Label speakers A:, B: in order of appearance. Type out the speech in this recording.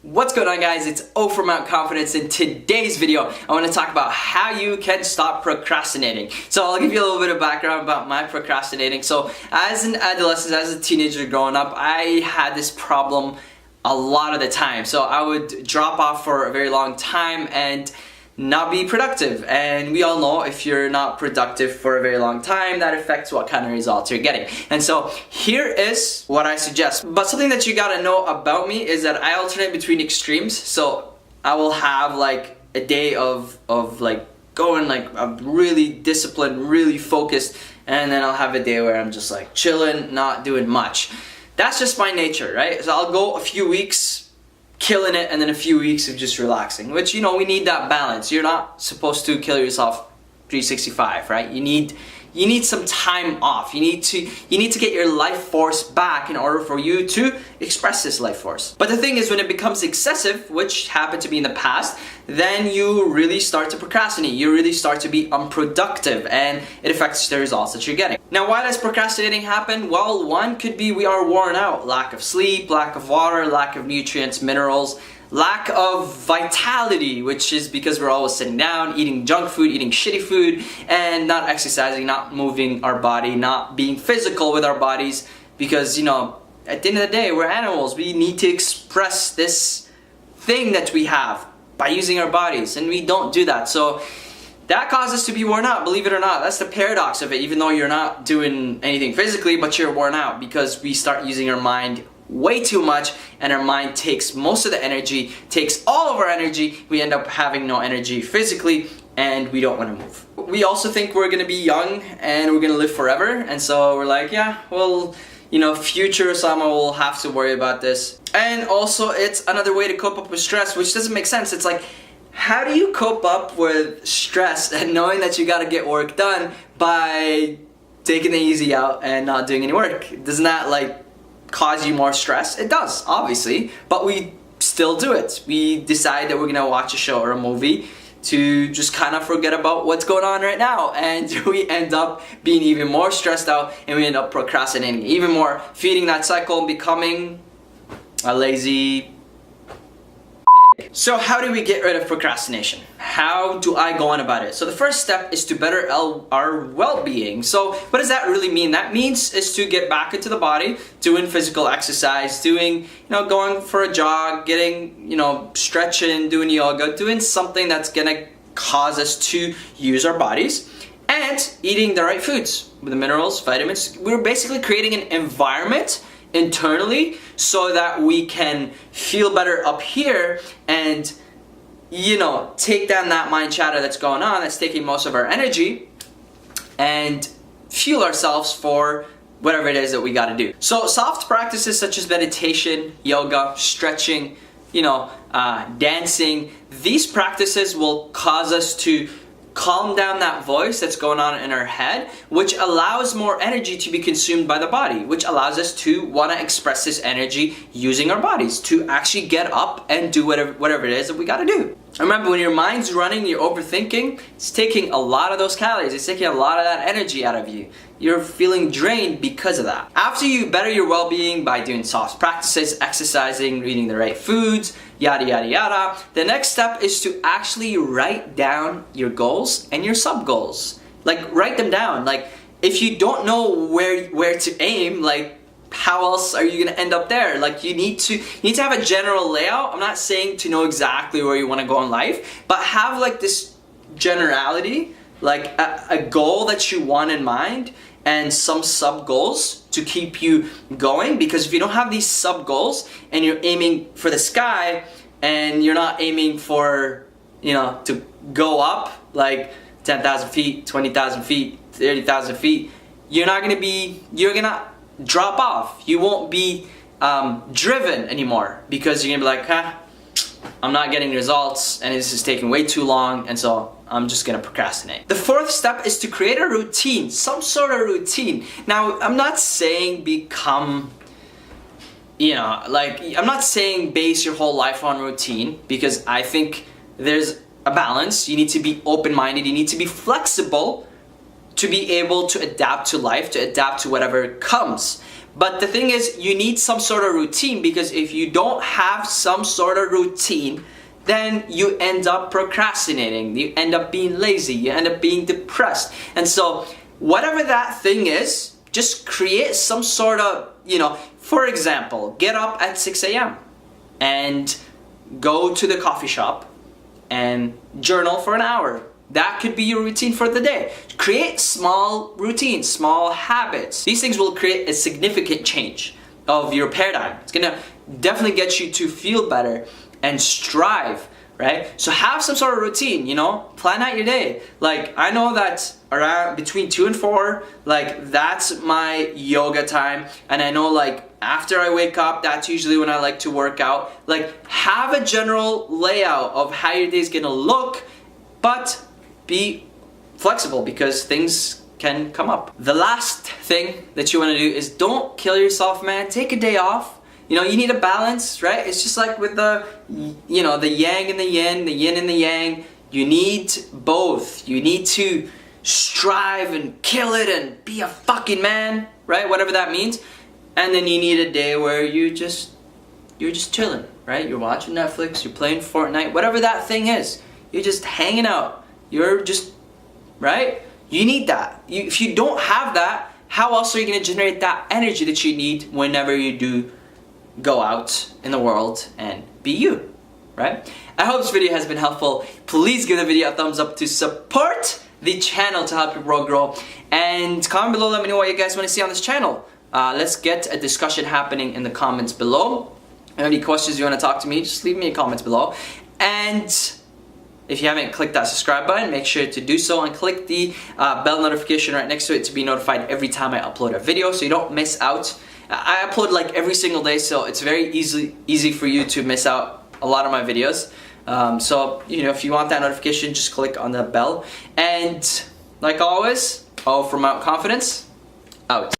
A: What's going on, guys? It's O from Mount Confidence. In today's video, I want to talk about how you can stop procrastinating. So I'll give you a little bit of background about my procrastinating. So as an adolescent, as a teenager growing up, I had this problem a lot of the time. So I would drop off for a very long time and not be productive. And we all know if you're not productive for a very long time, that affects what kind of results you're getting. And so here is what I suggest. But something that you gotta know about me is that I alternate between extremes. So I will have like a day of like going like I'm really disciplined, really focused, and then I'll have a day where I'm just like chilling, not doing much. That's just my nature, right? So I'll go a few weeks killing it and then a few weeks of just relaxing, which, you know, we need that balance. You're not supposed to kill yourself 365, right? You need some time off. You need to get your life force back in order for you to express this life force. But the thing is, when it becomes excessive, which happened to me in the past, then you really start to procrastinate. You really start to be unproductive, and it affects the results that you're getting. Now, why does procrastinating happen? Well, one could be we are worn out. Lack of sleep, lack of water, lack of nutrients, minerals, lack of vitality, which is because we're always sitting down, eating junk food, eating shitty food, and not exercising, not moving our body, not being physical with our bodies, because, you know, at the end of the day, we're animals. We need to express this thing that we have by using our bodies, and we don't do that. So that causes us to be worn out, believe it or not. That's the paradox of it, even though you're not doing anything physically, but you're worn out because we start using our mind way too much, and our mind takes most of the energy, takes all of our energy. We end up having no energy physically, and we don't want to move. We also think we're gonna be young and we're gonna live forever, and so we're like, yeah, well, you know, future someone will have to worry about this. And also, it's another way to cope up with stress, which doesn't make sense. It's like, how do you cope up with stress and knowing that you gotta get work done by taking the easy out and not doing any work? Doesn't that like cause you more stress? It does, obviously, but we still do it. We decide that we're gonna watch a show or a movie to just kind of forget about what's going on right now, and we end up being even more stressed out, and we end up procrastinating even more, feeding that cycle and becoming a lazy pig. So how do we get rid of procrastination? How do I go on about it? So the first step is to better our well-being. So what does that really mean? That means is to get back into the body, doing physical exercise, doing, you know, going for a jog, getting, you know, stretching, doing yoga, doing something that's gonna cause us to use our bodies, and eating the right foods with the minerals, vitamins. We're basically creating an environment internally so that we can feel better up here and, you know, take down that mind chatter that's going on, that's taking most of our energy, and fuel ourselves for whatever it is that we got to do. So soft practices such as meditation, yoga, stretching, you know, dancing, these practices will cause us to calm down that voice that's going on in our head, which allows more energy to be consumed by the body, which allows us to want to express this energy using our bodies to actually get up and do whatever it is that we got to do. Remember, when your mind's running, you're overthinking, it's taking a lot of those calories, it's taking a lot of that energy out of you. You're feeling drained because of that. After you better your well-being by doing soft practices, exercising, eating the right foods, yada yada yada, the next step is to actually write down your goals and your sub-goals. Like, write them down. Like, if you don't know where to aim, like, how else are you gonna end up there? Like, you need to have a general layout. I'm not saying to know exactly where you want to go in life, but have like this generality, like a goal that you want in mind, and some sub goals to keep you going. Because if you don't have these sub goals and you're aiming for the sky and you're not aiming for, you know, to go up like 10,000 feet, 20,000 feet, 30,000 feet, you're gonna drop off. You won't be driven anymore, because you're gonna be like, I'm not getting results and this is taking way too long, and so I'm just gonna procrastinate. The fourth step is to create a routine, some sort of routine. Now, I'm not saying become, you know, like, I'm not saying base your whole life on routine, because I think there's a balance. You need to be open-minded, you need to be flexible to be able to adapt to life, to adapt to whatever comes. But the thing is, you need some sort of routine, because if you don't have some sort of routine, then you end up procrastinating, you end up being lazy, you end up being depressed. And so whatever that thing is, just create some sort of, for example, get up at 6 a.m. and go to the coffee shop and journal for an hour. That could be your routine for the day. Create small routines, small habits. These things will create a significant change of your paradigm. It's gonna definitely get you to feel better and strive, right? So have some sort of routine, plan out your day. Like, I know that around between 2 and 4, like, that's my yoga time. And I know, like, after I wake up, that's usually when I like to work out. Like, have a general layout of how your day's gonna look, but be flexible, because things can come up. The last thing that you wanna do is don't kill yourself, man. Take a day off. You need a balance, right? It's just like with the yang and the yin, the yin and the yang. You need both. You need to strive and kill it and be a fucking man, right? Whatever that means. And then you need a day where you're just chilling, right? You're watching Netflix, you're playing Fortnite, whatever that thing is. You're just hanging out. You're just, right? You need that. If you don't have that, how else are you gonna generate that energy that you need whenever you do go out in the world and be you, right? I hope this video has been helpful. Please give the video a thumbs up to support the channel to help your grow. And comment below, let me know what you guys want to see on this channel. Let's get a discussion happening in the comments below. If you have any questions you want to talk to me, just leave me in comments below. And if you haven't clicked that subscribe button, make sure to do so and click the bell notification right next to it to be notified every time I upload a video so you don't miss out. I upload like every single day, so it's very easy for you to miss out a lot of my videos. So, if you want that notification, just click on the bell. And like always, from Mount Confidence, out.